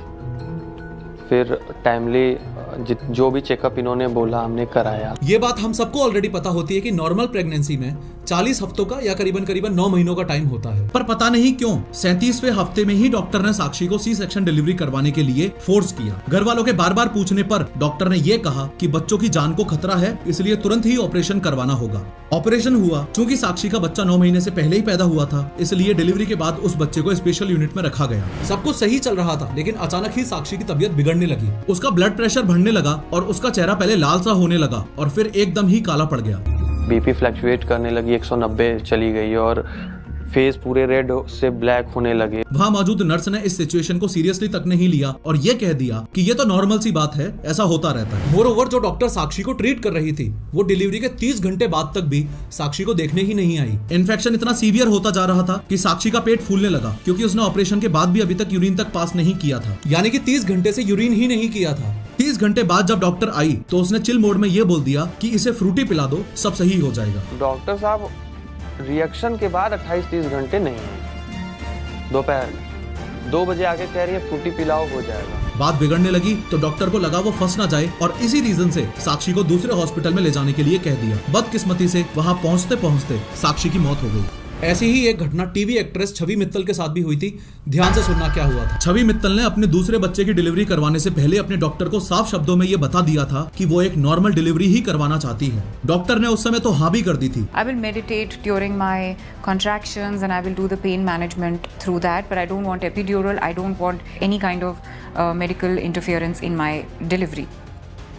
फिर टाइमली जो भी चेकअप इन्होंने बोला हमने कराया। ये बात हम सबको ऑलरेडी पता होती है कि नॉर्मल प्रेगनेंसी में 40 हफ्तों का या करीबन 9 महीनों का टाइम होता है। पर पता नहीं क्यों 37वें हफ्ते में ही डॉक्टर ने साक्षी को सी सेक्शन डिलीवरी करवाने के लिए फोर्स किया। घर वालों के बार बार पूछने पर डॉक्टर ने ये कहा कि बच्चों की जान को खतरा है, इसलिए तुरंत ही ऑपरेशन करवाना होगा। ऑपरेशन हुआ। चूंकि साक्षी का बच्चा 9 महीने से पहले ही पैदा हुआ था, इसलिए डिलीवरी के बाद उस बच्चे को स्पेशल यूनिट में रखा गया। सब कुछ सही चल रहा था, लेकिन अचानक ही साक्षी की तबीयत बिगड़ने लगी। उसका ब्लड प्रेशर बढ़ने लगा और उसका चेहरा पहले लाल सा होने लगा और फिर एकदम ही काला पड़ गया। बीपी फ्लक्चुएट करने लगी, 190 चली गई और फेस पूरे रेड से ब्लैक होने लगे। वहाँ मौजूद नर्स ने इस सिचुएशन को सीरियसली तक नहीं लिया और ये कह दिया कि ये तो नॉर्मल सी बात है, ऐसा होता रहता है। मोरओवर जो डॉक्टर साक्षी को ट्रीट कर रही थी वो डिलीवरी के 30 घंटे बाद तक भी साक्षी को देखने ही नहीं आई। इन्फेक्शन इतना सीवियर होता जा रहा था कि साक्षी का पेट फूलने लगा, क्योंकि उसने ऑपरेशन के बाद भी अभी तक यूरिन तक पास नहीं किया था। यानी कि 30 घंटे से यूरिन ही नहीं किया था। 30 घंटे बाद जब डॉक्टर आई तो उसने चिल मोड में ये बोल दिया कि इसे फ्रूटी पिला दो, सब सही हो जाएगा। डॉक्टर साहब रिएक्शन के बाद 28-30 घंटे नहीं, दोपहर 2 बजे आके कह रही है फ्रूटी पिलाओ, हो जाएगा। बात बिगड़ने लगी तो डॉक्टर को लगा वो फंस ना जाए और इसी रीजन से साक्षी को दूसरे हॉस्पिटल में ले जाने के लिए कह दिया। बदकिस्मती से वहां पहुंचते पहुंचते साक्षी की मौत हो गई। ऐसी ही एक घटना टीवी एक्ट्रेस छवि मित्तल के साथ भी हुई थी। ध्यान से सुनना क्या हुआ था। छवि मित्तल ने अपने दूसरे बच्चे की डिलीवरी करवाने से पहले अपने डॉक्टर को साफ शब्दों में ये बता दिया था कि वो एक नॉर्मल डिलीवरी ही करवाना चाहती है। डॉक्टर ने उस समय तो हाँ भी कर दी थी। I will meditate during my contractions and I will do the pain management through that, but I don't want epidural. I don't want any kind of medical interference in my delivery.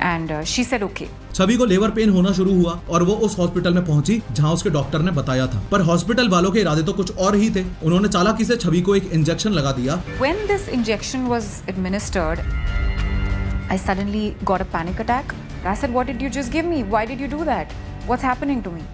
And she said okay. छवि को लेबर पेन होना शुरू हुआ और वो उस हॉस्पिटल में पहुंची जहां उसके डॉक्टर ने बताया था। पर हॉस्पिटल वालों के इरादे तो कुछ और ही थे। उन्होंने चालाकी से छवि को एक इंजेक्शन लगा दिया। When this injection was administered, I suddenly got a panic attack. I said, "What did you just give me? Why did you do that? What's happening to me?"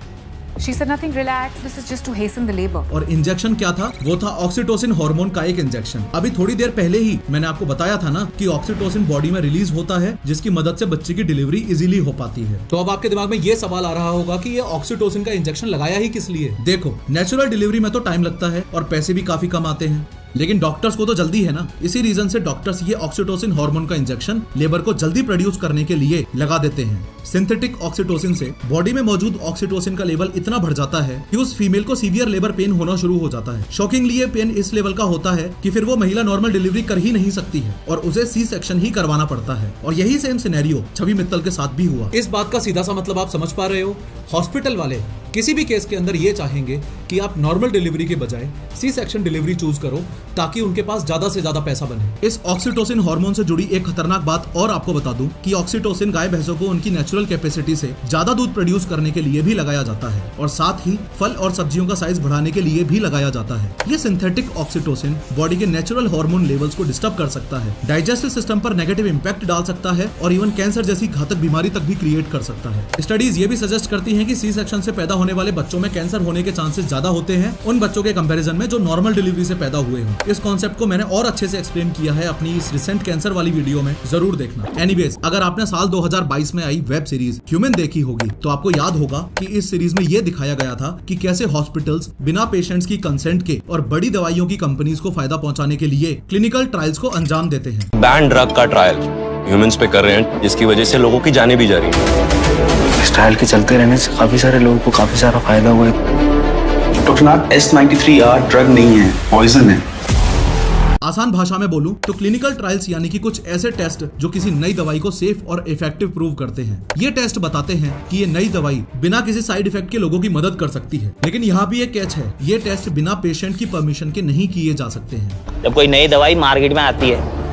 She said, "Nothing, relax. This is just to hasten the labor." और इंजेक्शन क्या था? वो था ऑक्सीटोसिन हार्मोन का एक इंजेक्शन। अभी थोड़ी देर पहले ही मैंने आपको बताया था ना कि ऑक्सीटोसिन बॉडी में रिलीज होता है, जिसकी मदद से बच्चे की डिलीवरी इजीली हो पाती है। तो अब आपके दिमाग में ये सवाल आ रहा होगा कि ये ऑक्सीटोसिन का इंजेक्शन लगाया ही किस लिए? देखो, नेचुरल डिलीवरी में तो टाइम लगता है और पैसे भी काफी कम आते हैं, लेकिन डॉक्टर्स को तो जल्दी है ना। इसी रीजन से डॉक्टर्स ये ऑक्सीटोसिन हार्मोन का इंजेक्शन लेबर को जल्दी प्रोड्यूस करने के लिए लगा देते हैं। सिंथेटिक ऑक्सीटोसिन से बॉडी में मौजूद ऑक्सीटोसिन का लेवल इतना बढ़ जाता है कि उस फीमेल को सीवियर लेबर पेन होना शुरू हो जाता है। शॉकिंगली ये पेन इस लेवल का होता है कि फिर वो महिला नॉर्मल डिलीवरी कर ही नहीं सकती है और उसे सी सेक्शन ही करवाना पड़ता है। और यही सेम सिनेरियो छवि मित्तल के साथ भी हुआ। इस बात का सीधा सा मतलब आप समझ पा रहे हो। हॉस्पिटल वाले किसी भी केस के अंदर ये चाहेंगे कि आप नॉर्मल डिलीवरी के बजाय सी सेक्शन डिलीवरी चूज करो, ताकि उनके पास ज्यादा से ज्यादा पैसा बने। इस ऑक्सीटोसिन हार्मोन से जुड़ी एक खतरनाक बात और आपको बता दूं कि ऑक्सीटोसिन गाय भैंसों को उनकी नेचुरल कैपेसिटी से ज्यादा दूध प्रोड्यूस करने के लिए भी लगाया जाता है और साथ ही फल और सब्जियों का साइज बढ़ाने के लिए भी लगाया जाता है। ये सिंथेटिक ऑक्सीटोसिन बॉडी के नेचुरल हार्मोन लेवल्स को डिस्टर्ब कर सकता है, डाइजेस्टिव सिस्टम पर नेगेटिव इंपैक्ट डाल सकता है और इवन कैंसर जैसी घातक बीमारी तक भी क्रिएट कर सकता है। स्टडीज ये भी सजेस्ट करती हैं कि सी सेक्शन से पैदा होने वाले बच्चों में कैंसर होने के चांसेस ज्यादा होते हैं उन बच्चों के कंपैरिजन में जो नॉर्मल डिलीवरी से पैदा हुए हों। इस कॉन्सेप्ट को मैंने और अच्छे से एक्सप्लेन किया है अपनी इस रिसेंट कैंसर वाली वीडियो में, जरूर देखना। एनीवेज, अगर आपने साल 2022 में आई वेब सीरीज ह्यूमन देखी होगी तो आपको याद होगा कि इस सीरीज में ये दिखाया गया था कि कैसे हॉस्पिटल्स बिना पेशेंट्स की कंसेंट के और बड़ी दवाइयों की कंपनीज को फायदा पहुंचाने के लिए क्लिनिकल ट्रायल्स को अंजाम देते हैं। बैन ड्रग का ट्रायल ह्यूमंस पे कर रहे हैं, जिसकी वजह से लोगों की जानें भी जा रही हैं। इस ट्रायल के चलते रहने से काफी सारे लोगों को काफी सारा फायदा हुआ है। डॉक्टर नाथ, S93R ड्रग नहीं है, पॉइजन है। आज आसान भाषा में बोलूं तो क्लिनिकल ट्रायल्स यानी कि कुछ ऐसे टेस्ट जो किसी नई दवाई को सेफ और इफेक्टिव प्रूव करते हैं। ये टेस्ट बताते हैं कि ये नई दवाई बिना किसी साइड इफेक्ट के लोगों की मदद कर सकती है। लेकिन यहाँ भी एक कैच है, ये टेस्ट बिना पेशेंट की परमिशन के नहीं किए जा सकते हैं। जब कोई नई दवाई मार्केट में आती है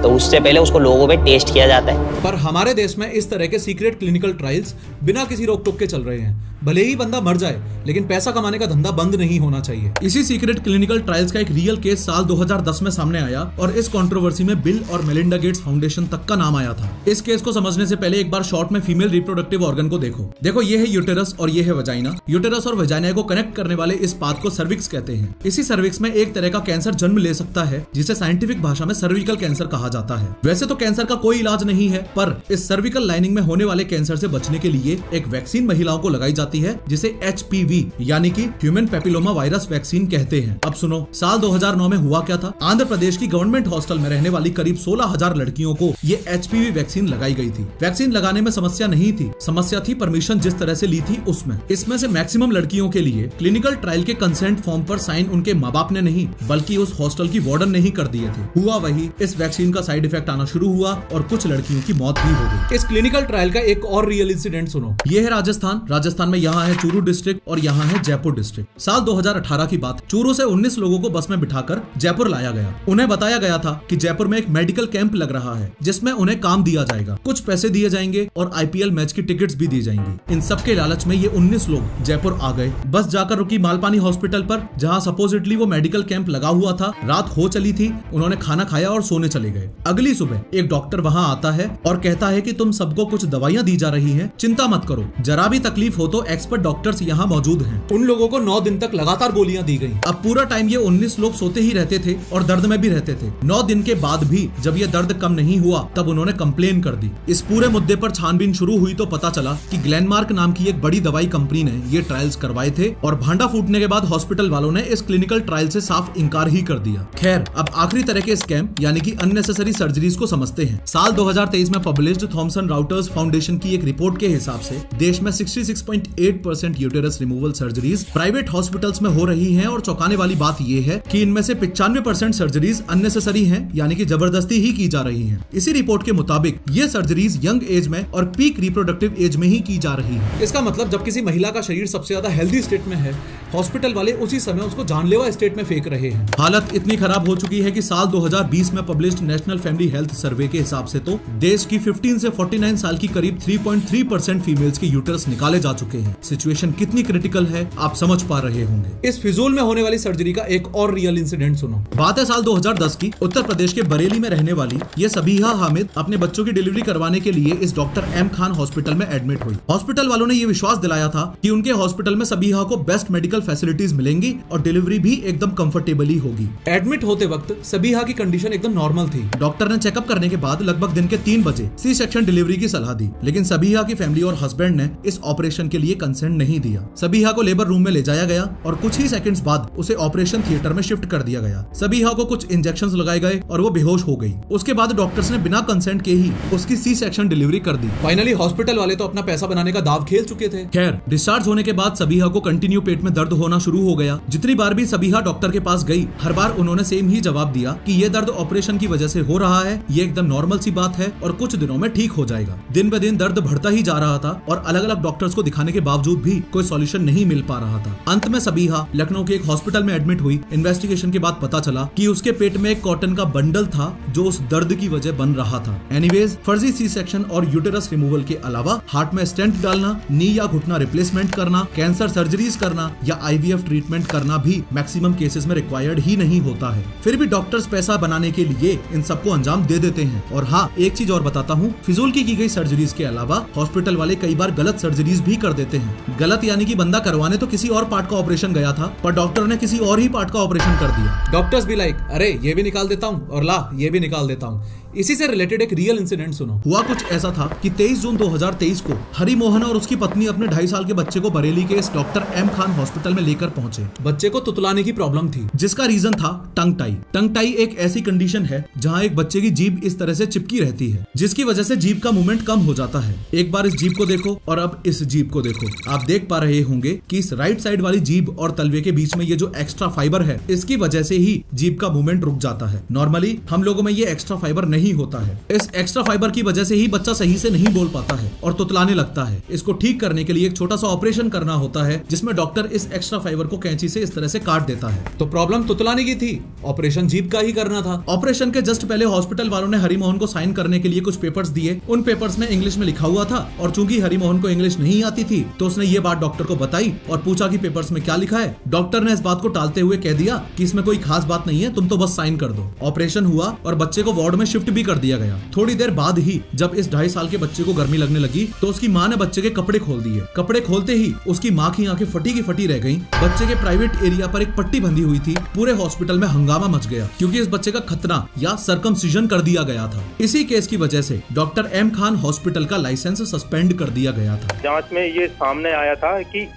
तो उससे पहले उसको लोगों पे टेस्ट किया जाता है। पर हमारे देश में इस तरह के सीक्रेट क्लिनिकल ट्रायल्स बिना किसी रोक टोक के चल रहे हैं। भले ही बंदा मर जाए लेकिन पैसा कमाने का धंधा बंद नहीं होना चाहिए। इसी सीक्रेट क्लिनिकल ट्रायल्स का एक रियल केस साल 2010 में सामने आया और इस कंट्रोवर्सी में बिल और मेलिंडा गेट्स फाउंडेशन तक का नाम आया था। इस केस को समझने से पहले एक बार शॉर्ट में फीमेल रिप्रोडक्टिव ऑर्गन को देखो ये है यूटेरस और ये है वजाइना। यूटेरस और वजाइना को कनेक्ट करने वाले इस पाथ को सर्विक्स कहते हैं। इसी सर्विक्स में एक तरह का कैंसर जन्म ले सकता है जिसे साइंटिफिक भाषा में सर्विकल कैंसर कहा जाता है। वैसे तो कैंसर का कोई इलाज नहीं है, पर इस सर्विकल लाइनिंग में होने वाले कैंसर से बचने के लिए एक वैक्सीन महिलाओं को लगाई जाती है जिसे HPV यानी कि ह्यूमन पैपिलोमा वायरस वैक्सीन कहते हैं। अब सुनो, साल 2009 में हुआ क्या था। आंध्र प्रदेश की गवर्नमेंट हॉस्टल में रहने वाली करीब 16,000 लड़कियों को ये HPV वैक्सीन लगाई गई थी। वैक्सीन लगाने में समस्या नहीं थी, समस्या थी परमिशन जिस तरह से ली थी उसमें। इसमें से मैक्सिमम लड़कियों के लिए क्लिनिकल ट्रायल के कंसेंट फॉर्म पर साइन उनके माँ बाप ने नहीं बल्कि उस हॉस्टल की वार्डन ने ही कर दिए थे। हुआ वही, इस वैक्सीन का साइड इफेक्ट आना शुरू हुआ और कुछ लड़कियों की मौत भी हो गई। इस क्लिनिकल ट्रायल का एक और रियल इंसिडेंट सुनो। ये है राजस्थान में यहाँ है चूरू डिस्ट्रिक्ट और यहाँ है जयपुर डिस्ट्रिक्ट। साल 2018 की बात। चूरू से 19 लोगों को बस में बिठाकर जयपुर लाया गया। उन्हें बताया गया था कि जयपुर में एक मेडिकल कैंप लग रहा है जिसमें उन्हें काम दिया जाएगा, कुछ पैसे दिए जाएंगे और IPL मैच की टिकट्स भी दी जाएंगी। इन सब के लालच में ये 19 लोग जयपुर आ गए। बस जाकर रुकी मालपानी हॉस्पिटल पर जहाँ सपोजिटली वो मेडिकल कैंप लगा हुआ था। रात हो चली थी, उन्होंने खाना खाया और सोने चले गए। अगली सुबह एक डॉक्टर वहाँ आता है और कहता है कि तुम सबको कुछ दवाइयाँ दी जा रही हैं, चिंता मत करो, जरा भी तकलीफ हो तो एक्सपर्ट डॉक्टर्स यहाँ मौजूद हैं। उन लोगों को 9 दिन तक लगातार गोलियां दी गई। अब पूरा टाइम ये 19 लोग सोते ही रहते थे और दर्द में भी रहते थे। 9 दिन के बाद भी जब ये दर्द कम नहीं हुआ तब उन्होंने कंप्लेन कर दी। इस पूरे मुद्दे पर छानबीन शुरू हुई तो पता चला कि ग्लेनमार्क नाम की एक बड़ी दवाई कंपनी ने ये ट्रायल्स करवाए थे और भांडा फूटने के बाद हॉस्पिटल वालों ने इस क्लिनिकल ट्रायल से साफ इनकार ही कर दिया। खैर, अब आखिरी तरह के स्कैम यानी कि अननेसेसरी सर्जरीज को समझते हैं। साल 2023 में पब्लिश्ड थॉमसन राउटर्स फाउंडेशन की एक रिपोर्ट के हिसाब से देश में 66.8% uterus removal surgeries private hospitals में हो रही हैं और चौंकाने वाली बात यह है कि इनमें से 95% सर्जरीज अननेसेसरी हैं, यानी कि जबरदस्ती ही की जा रही हैं। इसी रिपोर्ट के मुताबिक ये सर्जरीज यंग एज में और पीक रिप्रोडक्टिव एज में ही की जा रही है। इसका मतलब जब किसी महिला का शरीर सबसे ज्यादा हेल्दी स्टेट में है, हॉस्पिटल वाले उसी समय उसको जानलेवा स्टेट में फेंक रहे हैं। हालत इतनी खराब हो चुकी है कि साल 2020 में published national family health survey के हिसाब से तो देश की 15 से 49 साल की करीब 3.3% फीमेल्स के यूटरस निकाले जा चुके हैं। सिचुएशन कितनी क्रिटिकल है आप समझ पा रहे होंगे। इस फिजूल में होने वाली सर्जरी का एक और रियल इंसिडेंट सुनो। बात है साल 2010 की। उत्तर प्रदेश के बरेली में रहने वाली ये सबीहा हामिद अपने बच्चों की डिलीवरी करवाने के लिए इस डॉक्टर M खान हॉस्पिटल में एडमिट हुई। हॉस्पिटल वालों ने ये विश्वास दिलाया था कि उनके हॉस्पिटल में सबीहा को बेस्ट मेडिकल फैसिलिटीज मिलेंगी और डिलीवरी भी एकदम कंफर्टेबली होगी। एडमिट होते वक्त सबीहा की कंडीशन एकदम नॉर्मल थी। डॉक्टर ने चेकअप करने के बाद लगभग दिन के 3 बजे सी सेक्शन डिलीवरी की सलाह दी, लेकिन सबीहा की फैमिली और हस्बैंड ने इस ऑपरेशन के लिए कंसेंट नहीं दिया। सबीहा को लेबर रूम में ले जाया गया और कुछ ही सेकंड्स बाद उसे ऑपरेशन थिएटर में शिफ्ट कर दिया गया। सबीहा को कुछ इंजेक्शंस लगाए गए और वो बेहोश हो गई। उसके बाद डॉक्टर्स ने बिना कंसेंट के ही उसकी सी सेक्शन डिलीवरी कर दी। फाइनली हॉस्पिटल वाले तो अपना पैसा बनाने का दाव खेल चुके थे। खैर, डिस्चार्ज होने के बाद सबीहा को कंटिन्यू पेट में दर्द होना शुरू हो गया। जितनी बार भी सबीहा डॉक्टर के पास गई, हर बार उन्होंने सेम ही जवाब दिया कि ये दर्द ऑपरेशन की वजह से हो रहा है, ये एकदम नॉर्मल सी बात है और कुछ दिनों में ठीक हो जाएगा। दिन ब दिन दर्द बढ़ता ही जा रहा था और अलग अलग डॉक्टर्स को दिखाने के बावजूद भी कोई सॉल्यूशन नहीं मिल पा रहा था। अंत में सबीहा लखनऊ के एक हॉस्पिटल में एडमिट हुई। इन्वेस्टिगेशन के बाद पता चला कि उसके पेट में एक कॉटन का बंडल था जो उस दर्द की वजह बन रहा था। एनीवेज, फर्जी सी सेक्शन और यूटेरस रिमूवल के अलावा हार्ट में स्टेंट डालना, नी या घुटना रिप्लेसमेंट करना, कैंसर सर्जरीज करना या IVF ट्रीटमेंट करना भी मैक्सिमम केसेस में रिक्वायर्ड ही नहीं होता है। फिर भी डॉक्टर्स पैसा बनाने के लिए इन सबको अंजाम दे देते हैं। और हाँ, एक चीज और बताता हूँ, फिजूल की गई सर्जरीज के अलावा हॉस्पिटल वाले कई बार गलत सर्जरीज भी कर देते हैं। गलत यानी कि बंदा करवाने तो किसी और पार्ट का ऑपरेशन गया था, पर डॉक्टर ने किसी और ही पार्ट का ऑपरेशन कर दिया। डॉक्टर्स भी लाइक, अरे ये भी निकाल देता हूँ और ला ये भी निकाल देता हूँ। इसी से रिलेटेड एक रियल इंसिडेंट सुनो। हुआ कुछ ऐसा था कि 23 जून 2023 को हरि मोहन और उसकी पत्नी अपने 2.5 साल के बच्चे को बरेली के इस डॉक्टर एम खान हॉस्पिटल में लेकर पहुंचे। बच्चे को तुतलाने की प्रॉब्लम थी, जिसका रीजन था टंग टाई। टंग टाई एक ऐसी कंडीशन है जहां एक बच्चे की जीभ इस तरह से चिपकी रहती है, जिसकी वजह से जीभ का मूवमेंट कम हो जाता है। एक बार इस जीभ को देखो और अब इस जीभ को देखो। आप देख पा रहे होंगे कि इस राइट साइड वाली जीभ और तलवे के बीच में ये जो एक्स्ट्रा फाइबर है, इसकी वजह से ही जीभ का मूवमेंट रुक जाता है। नॉर्मली हम लोगों में ये एक्स्ट्रा फाइबर नहीं होता है। इस एक्स्ट्रा फाइबर की वजह से ही बच्चा सही से नहीं बोल पाता है और तुतलाने लगता है। इसको ठीक करने के लिए एक छोटा सा ऑपरेशन करना होता है, जिसमें डॉक्टर इस एक्स्ट्रा फाइबर को कैंची से इस तरह से काट देता है। तो प्रॉब्लम तुतलाने की थी, ऑपरेशन जीभ का ही करना था। ऑपरेशन के जस्ट पहले हॉस्पिटल वालों ने हरि मोहन को साइन करने के लिए कुछ पेपर्स दिए। उन पेपर्स में इंग्लिश में लिखा हुआ था और चूंकि हरि मोहन को इंग्लिश नहीं आती थी तो उसने ये बात डॉक्टर को बताई और पूछा कि पेपर्स में क्या लिखा है। डॉक्टर ने इस बात को टालते हुए कह दिया कि इसमें कोई खास बात नहीं है, तुम तो बस साइन कर दो। ऑपरेशन हुआ और बच्चे को वार्ड में शिफ्ट भी कर दिया गया। थोड़ी देर बाद ही जब इस 2.5 साल के बच्चे को गर्मी लगने लगी तो उसकी माँ ने बच्चे के कपड़े खोल दिए। कपड़े खोलते ही उसकी माँ की आंखें फटी की फटी रह गईं। बच्चे के प्राइवेट एरिया पर एक पट्टी बंधी हुई थी। पूरे हॉस्पिटल में हंगामा मच गया क्योंकि इस बच्चे का खतना या सर्कमसिजन कर दिया गया था। इसी केस की वजह से डॉक्टर एम खान हॉस्पिटल का लाइसेंस सस्पेंड कर दिया गया था। जांच में ये सामने आया था कि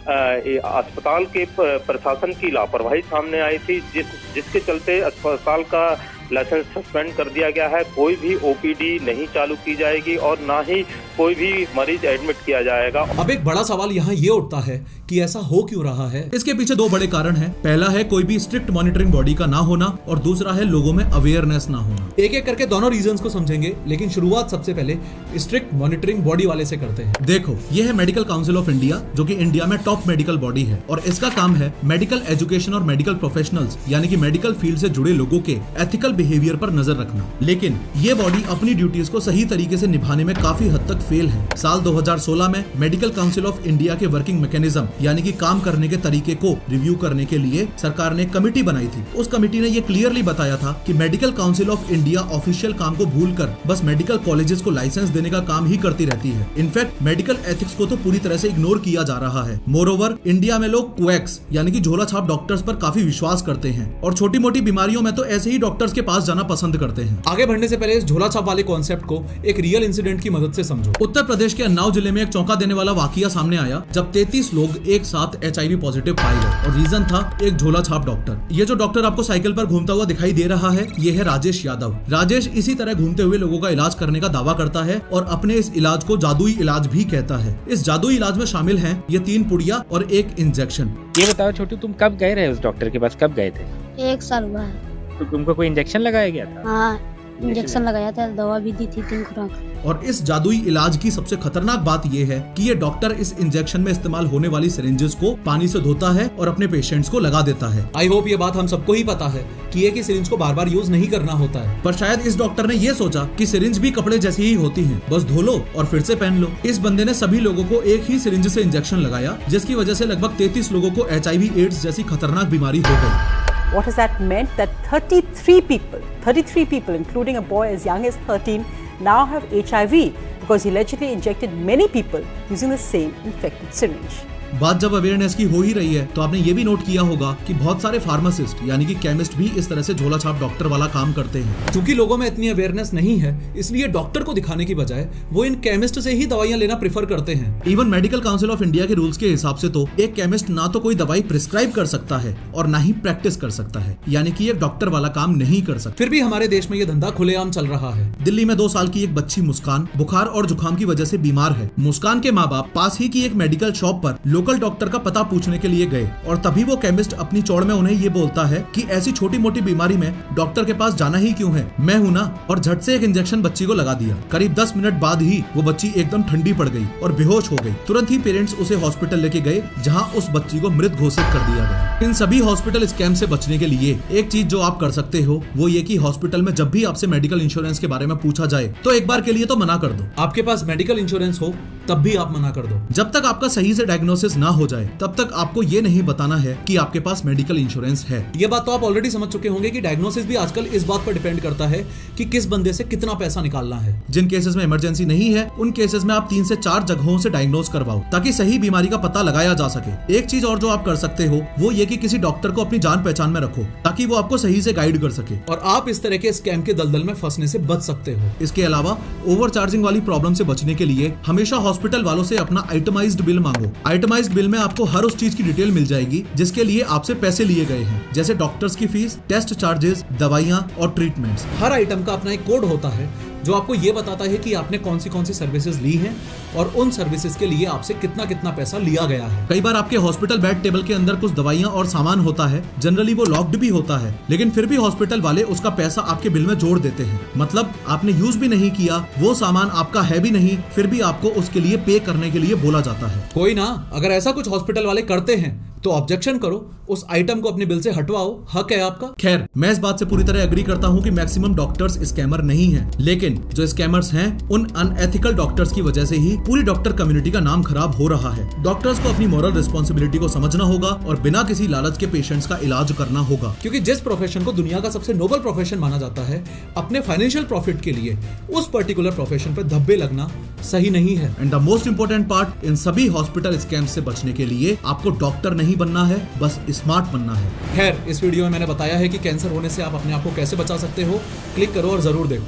अस्पताल के प्रशासन की लापरवाही सामने आई थी, जिसके चलते अस्पताल का लाइसेंस सस्पेंड कर दिया गया है। कोई भी ओपीडी नहीं चालू की जाएगी और ना ही कोई भी मरीज एडमिट किया जाएगा। अब एक बड़ा सवाल यहाँ ये उठता है कि ऐसा हो क्यों रहा है। इसके पीछे 2 बड़े कारण हैं। पहला है कोई भी स्ट्रिक्ट मॉनिटरिंग बॉडी का ना होना और दूसरा है लोगों में अवेयरनेस ना होना। एक एक करके दोनों रीजंस को समझेंगे, लेकिन शुरुआत सबसे पहले स्ट्रिक्ट मॉनिटरिंग बॉडी वाले से करते हैं। देखो, ये है मेडिकल काउंसिल ऑफ इंडिया, जो कि इंडिया में टॉप मेडिकल बॉडी है और इसका काम है मेडिकल एजुकेशन और मेडिकल प्रोफेशनल्स यानी कि मेडिकल फील्ड से जुड़े लोगों के एथिकल बिहेवियर पर नजर रखना। लेकिन ये बॉडी अपनी ड्यूटीज को सही तरीके से निभाने में काफी हद तक फेल है। साल 2016 में मेडिकल काउंसिल ऑफ इंडिया के वर्किंग मैकेनिज्म यानी कि काम करने के तरीके को रिव्यू करने के लिए सरकार ने कमेटी बनाई थी। उस कमेटी ने ये क्लियरली बताया था कि medical council of India official काम को भूलकर बस मेडिकल कॉलेजेस को लाइसेंस देने का काम ही करती रहती है। इनफैक्ट मेडिकल एथिक्स को तो पूरी तरह से इग्नोर किया जा रहा है। मोरओवर इंडिया में लोग क्वैक्स यानी कि झोला छाप डॉक्टर्स पर काफी विश्वास करते हैं और छोटी मोटी बीमारियों में तो ऐसे ही डॉक्टर्स के पास जाना पसंद करते हैं। आगे बढ़ने से पहले इस झोला छाप वाले कॉन्सेप्ट को एक रियल इंसिडेंट की मदद से समझो। उत्तर प्रदेश के उन्नाव जिले में एक चौंका देने वाला वाकया सामने आया जब 33 लोग एक साथ HIV पॉजिटिव पाए गए और रीजन था एक झोला छाप डॉक्टर। ये जो डॉक्टर आपको साइकिल पर घूमता हुआ दिखाई दे रहा है, ये है राजेश यादव। राजेश इसी तरह घूमते हुए लोगों का इलाज करने का दावा करता है और अपने इस इलाज को जादुई इलाज भी कहता है। इस जादुई इलाज में शामिल हैं ये 3 पुड़िया और 1 इंजेक्शन। ये बताओ छोटू, तुम कब गए रहे उस डॉक्टर के पास, कब गए थे? 1 साल हुआ है। तो तुमको कोई इंजेक्शन लगाया गया था? हाँ, इंजेक्शन लगाया था, दवा भी दी थी 3 खुराक। और इस जादुई इलाज की सबसे खतरनाक बात यह है कि ये डॉक्टर इस इंजेक्शन में इस्तेमाल होने वाली सिरिंजेस को पानी से धोता है और अपने पेशेंट्स को लगा देता है। आई होप ये बात हम सबको ही पता है कि एक ही सिरिंज को बार बार यूज नहीं करना होता है, पर शायद इस डॉक्टर ने ये सोचा कि सिरिंज भी कपड़े जैसी ही होती है, बस धो लो और फिर से पहन लो। इस बंदे ने सभी लोगों को एक ही सिरिंज से इंजेक्शन लगाया, जिसकी वजह से लगभग 33 लोगों को HIV एड्स जैसी खतरनाक बीमारी हो गई। What has that meant? That 33 people, including a boy as young as 13, now have HIV because he allegedly injected many people using the same infected syringe. बात जब अवेयरनेस की हो ही रही है तो आपने ये भी नोट किया होगा कि बहुत सारे फार्मासिस्ट यानी कि केमिस्ट भी इस तरह से झोला छाप डॉक्टर वाला काम करते हैं। क्योंकि लोगों में इतनी अवेयरनेस नहीं है, इसलिए डॉक्टर को दिखाने की बजाय वो इन केमिस्ट से ही दवाइयां लेना प्रेफर करते हैं। Even medical council of India के रूल्स के हिसाब से तो एक केमिस्ट ना तो कोई दवाई प्रिस्क्राइब कर सकता है और ना ही प्रैक्टिस कर सकता है, यानी कि एक डॉक्टर वाला काम नहीं कर सकता। फिर भी हमारे देश में ये धंधा खुलेआम चल रहा है। दिल्ली में 2 साल की एक बच्ची मुस्कान बुखार और जुकाम की वजह से बीमार है। मुस्कान के माँ बाप पास ही की एक मेडिकल शॉप पर लोकल डॉक्टर का पता पूछने के लिए गए और तभी वो केमिस्ट अपनी चौड़ में उन्हें ये बोलता है कि ऐसी छोटी मोटी बीमारी में डॉक्टर के पास जाना ही क्यों है, मैं हूं ना, और झट से एक इंजेक्शन बच्ची को लगा दिया। करीब 10 मिनट बाद ही वो बच्ची एकदम ठंडी पड़ गई और बेहोश हो गई। तुरंत ही पेरेंट्स उसे हॉस्पिटल लेके गए जहां उस बच्ची को मृत घोषित कर दिया गया। इन सभी हॉस्पिटल स्कैम से बचने के लिए एक चीज जो आप कर सकते हो वो ये कि हॉस्पिटल में जब भी आपसे मेडिकल इंश्योरेंस के बारे में पूछा जाए तो एक बार के लिए तो मना कर दो। आपके पास मेडिकल इंश्योरेंस हो तब भी आप मना कर दो। जब तक आपका सही से डायग्नोसिस डायग्नोसिस ना हो जाए तब तक आपको ये नहीं बताना है कि आपके पास मेडिकल इंश्योरेंस है। ये बात तो आप ऑलरेडी समझ चुके होंगे कि डायग्नोसिस भी आजकल इस बात पर डिपेंड करता है कि किस बंदे से कितना पैसा निकालना है। जिन केसेस में इमरजेंसी नहीं है उन केसेस में आप 3 से 4 जगहों से डायग्नोस करवाओ ताकि सही बीमारी का पता लगाया जा सके। एक चीज और जो आप कर सकते हो वो ये कि किसी डॉक्टर को अपनी जान पहचान में रखो ताकि वो आपको सही से गाइड कर सके और आप इस तरह के स्कैम के दलदल में फंसने से बच सकते हो। इसके अलावा ओवरचार्जिंग वाली प्रॉब्लम से बचने के लिए हमेशा हॉस्पिटल वालों से अपना आइटमाइज्ड बिल मांगो। आइटमाइज्ड बिल में आपको हर उस चीज की डिटेल मिल जाएगी जिसके लिए आपसे पैसे लिए गए हैं, जैसे डॉक्टर्स की फीस, टेस्ट चार्जेस, दवाइयां और ट्रीटमेंट्स। हर आइटम का अपना एक कोड होता है जो आपको ये बताता है कि आपने कौन सी सर्विसेज ली हैं और उन सर्विसेज के लिए आपसे कितना पैसा लिया गया है। कई बार आपके हॉस्पिटल बेड टेबल के अंदर कुछ दवाइयां और सामान होता है, जनरली वो लॉक्ड भी होता है, लेकिन फिर भी हॉस्पिटल वाले उसका पैसा आपके बिल में जोड़ देते हैं। मतलब आपने यूज भी नहीं किया, वो सामान आपका है भी नहीं, फिर भी आपको उसके लिए पे करने के लिए बोला जाता है। कोई ना, अगर ऐसा कुछ हॉस्पिटल वाले करते हैं तो ऑब्जेक्शन करो, उस आइटम को अपने बिल से हटवाओ, हक है आपका। खैर, मैं इस बात से पूरी तरह एग्री करता हूँ कि मैक्सिमम डॉक्टर्स स्कैमर नहीं हैं, लेकिन जो स्कैमर्स हैं उन अनएथिकल डॉक्टर्स की वजह से ही पूरी डॉक्टर कम्युनिटी का नाम खराब हो रहा है। डॉक्टर्स को अपनी मॉरल रिस्पॉन्सिबिलिटी को समझना होगा और बिना किसी लालच के पेशेंट्स का इलाज करना होगा, क्योंकि जिस प्रोफेशन को दुनिया का सबसे नोबल प्रोफेशन माना जाता है, अपने फाइनेंशियल प्रॉफिट के लिए उस पर्टिकुलर प्रोफेशन पर धब्बे लगना सही नहीं है। And the most important part, इन सभी हॉस्पिटल स्कैम से बचने के लिए आपको डॉक्टर नहीं बनना है, बस स्मार्ट बनना है। खैर, इस वीडियो में मैंने बताया है कि कैंसर होने से आप अपने आप को कैसे बचा सकते हो। क्लिक करो और जरूर देखो।